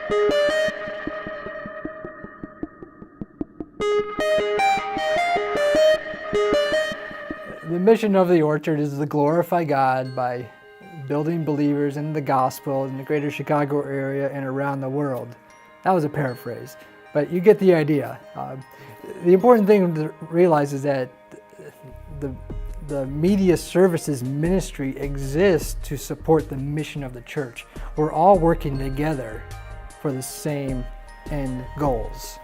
The mission of the Orchard is to glorify God by building believers in the gospel in the greater Chicago area and around the world. That was a paraphrase, but you get the idea. The important thing to realize is that the media services ministry exists to support the mission of the church. We're all working together for the same end goals.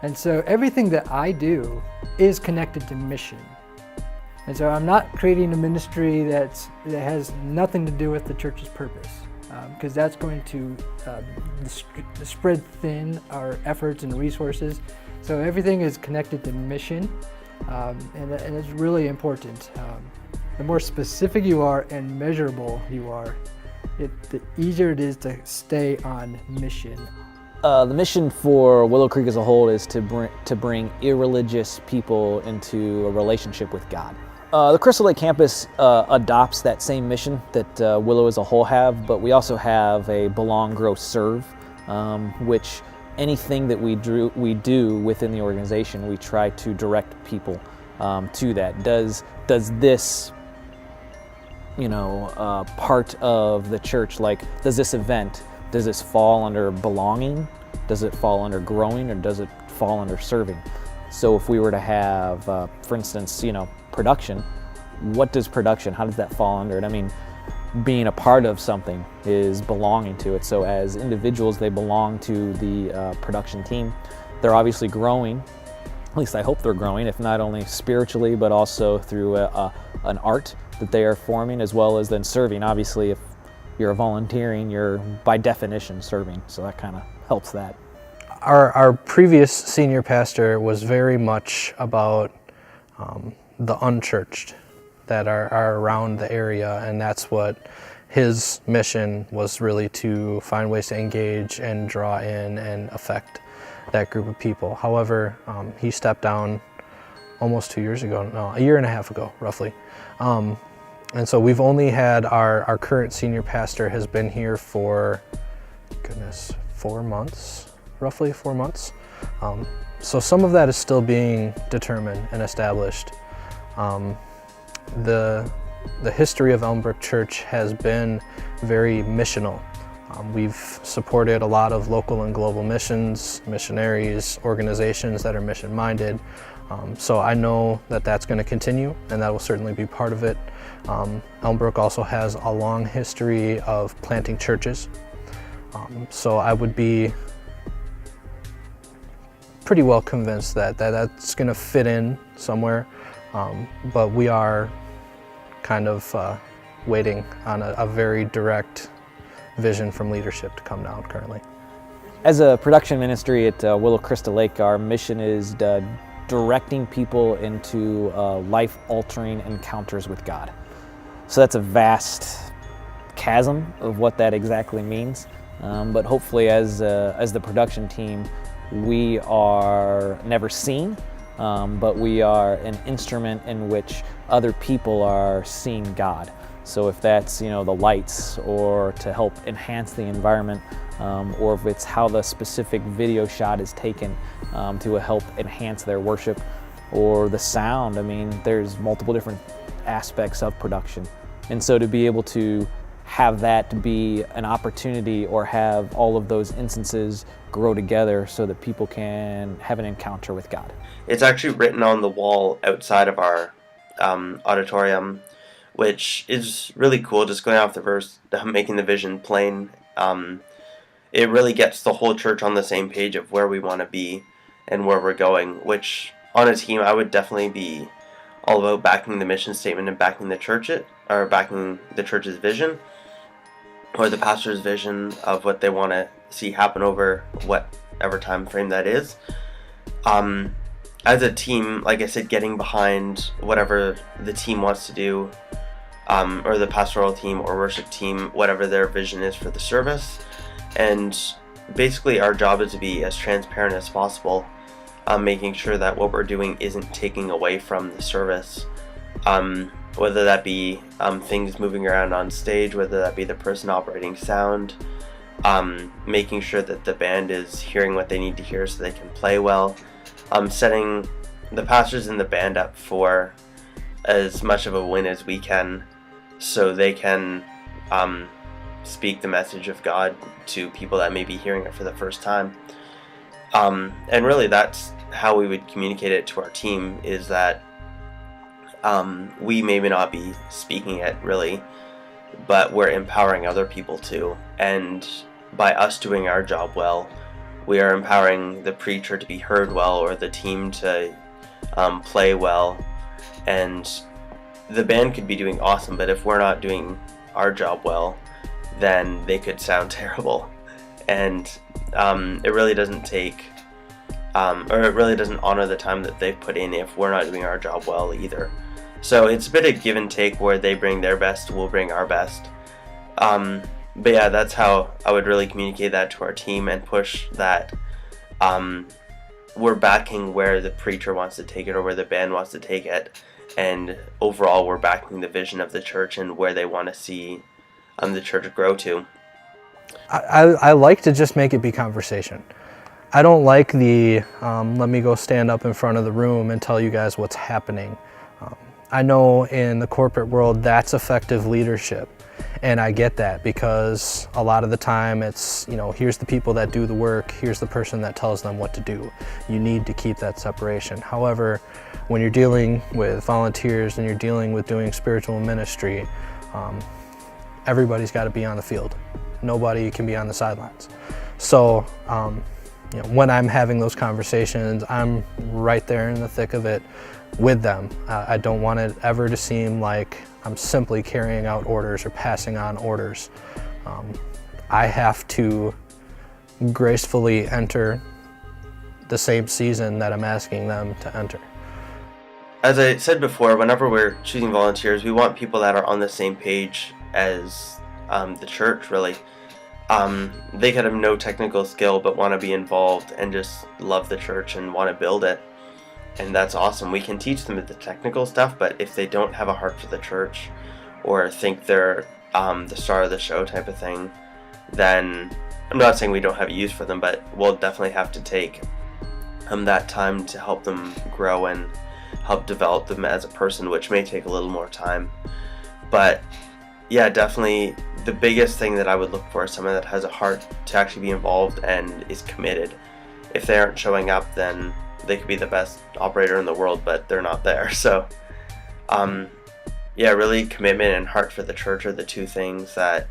And so everything that I do is connected to mission. And so I'm not creating a ministry that has nothing to do with the church's purpose, because that's going to spread thin our efforts and resources. So everything is connected to mission, and it's really important. The more specific you are and measurable you are, the easier it is to stay on mission. The mission for Willow Creek as a whole is to bring irreligious people into a relationship with God. The Crystal Lake campus adopts that same mission that Willow as a whole have, but we also have a Belong, Grow, Serve, which anything that we do within the organization, we try to direct people to that. Does this, part of the church, like does this event, does this fall under belonging? Does it fall under growing, or does it fall under serving? So if we were to have, for instance, production, what does production, how does that fall under it? I mean, being a part of something is belonging to it. So as individuals, they belong to the production team. They're obviously growing, at least I hope they're growing, if not only spiritually, but also through an art that they are forming, as well as then serving. Obviously, if you're volunteering, you're by definition serving, so that kind of helps that. Our previous senior pastor was very much about the unchurched that are around the area, and that's what his mission was, really to find ways to engage and draw in and affect that group of people. However, he stepped down almost 2 years ago, no, a year and a half ago, roughly. And so we've only had our current senior pastor has been here for, 4 months, roughly 4 months. So some of that is still being determined and established. The history of Elmbrook Church has been very missional. We've supported a lot of local and global missions, missionaries, organizations that are mission-minded. So I know that that's going to continue, and that will certainly be part of it. Elmbrook also has a long history of planting churches. So I would be pretty well convinced that that's going to fit in somewhere. But we are kind of waiting on a very direct vision from leadership to come down currently. As a production ministry at Willow Crystal Lake, our mission is directing people into life-altering encounters with God. So that's a vast chasm of what that exactly means. But hopefully as the production team, we are never seen, but we are an instrument in which other people are seeing God. So if that's the lights, or to help enhance the environment, or if it's how the specific video shot is taken to help enhance their worship, or the sound. I mean, there's multiple different aspects of production. And so to be able to have that be an opportunity, or have all of those instances grow together so that people can have an encounter with God. It's actually written on the wall outside of our auditorium, which is really cool, just going off the verse, making the vision plain. It really gets the whole church on the same page of where we want to be and where we're going, which on a team I would definitely be all about backing the mission statement and backing the church, or backing the church's vision, or the pastor's vision of what they want to see happen over whatever time frame that is. As a team, like I said, getting behind whatever the team wants to do, or the pastoral team or worship team, whatever their vision is for the service. And basically our job is to be as transparent as possible, making sure that what we're doing isn't taking away from the service, whether that be things moving around on stage, whether that be the person operating sound, making sure that the band is hearing what they need to hear so they can play well, setting the pastors and the band up for as much of a win as we can so they can speak the message of God to people that may be hearing it for the first time. And really that's how we would communicate it to our team, is that we may not be speaking it really, but we're empowering other people to. And by us doing our job well, we are empowering the preacher to be heard well, or the team to play well. And the band could be doing awesome, but if we're not doing our job well, then they could sound terrible. And it really doesn't take, or it really doesn't honor the time that they've put in if we're not doing our job well either. So it's a bit of give and take, where they bring their best, we'll bring our best. But yeah, that's how I would really communicate that to our team and push that we're backing where the preacher wants to take it, or where the band wants to take it. And overall, we're backing the vision of the church and where they want to see the church grow to. I like to just make it be conversation. I don't like the let me go stand up in front of the room and tell you guys what's happening. I know in the corporate world that's effective leadership, and I get that, because a lot of the time it's, here's the people that do the work, here's the person that tells them what to do. You need to keep that separation. However, when you're dealing with volunteers and you're dealing with doing spiritual ministry, everybody's got to be on the field. Nobody can be on the sidelines. So when I'm having those conversations, I'm right there in the thick of it with them. I don't want it ever to seem like I'm simply carrying out orders or passing on orders. I have to gracefully enter the same season that I'm asking them to enter. As I said before, whenever we're choosing volunteers, we want people that are on the same page as the church, really. They could have no technical skill but want to be involved and just love the church and want to build it. And that's awesome. We can teach them the technical stuff, but if they don't have a heart for the church, or think they're the star of the show type of thing, then I'm not saying we don't have use for them, but we'll definitely have to take that time to help them grow and help develop them as a person, which may take a little more time. But yeah, definitely the biggest thing that I would look for is someone that has a heart to actually be involved and is committed. If they aren't showing up, then they could be the best operator in the world, but they're not there. So yeah, really commitment and heart for the church are the two things that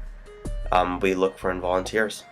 we look for in volunteers.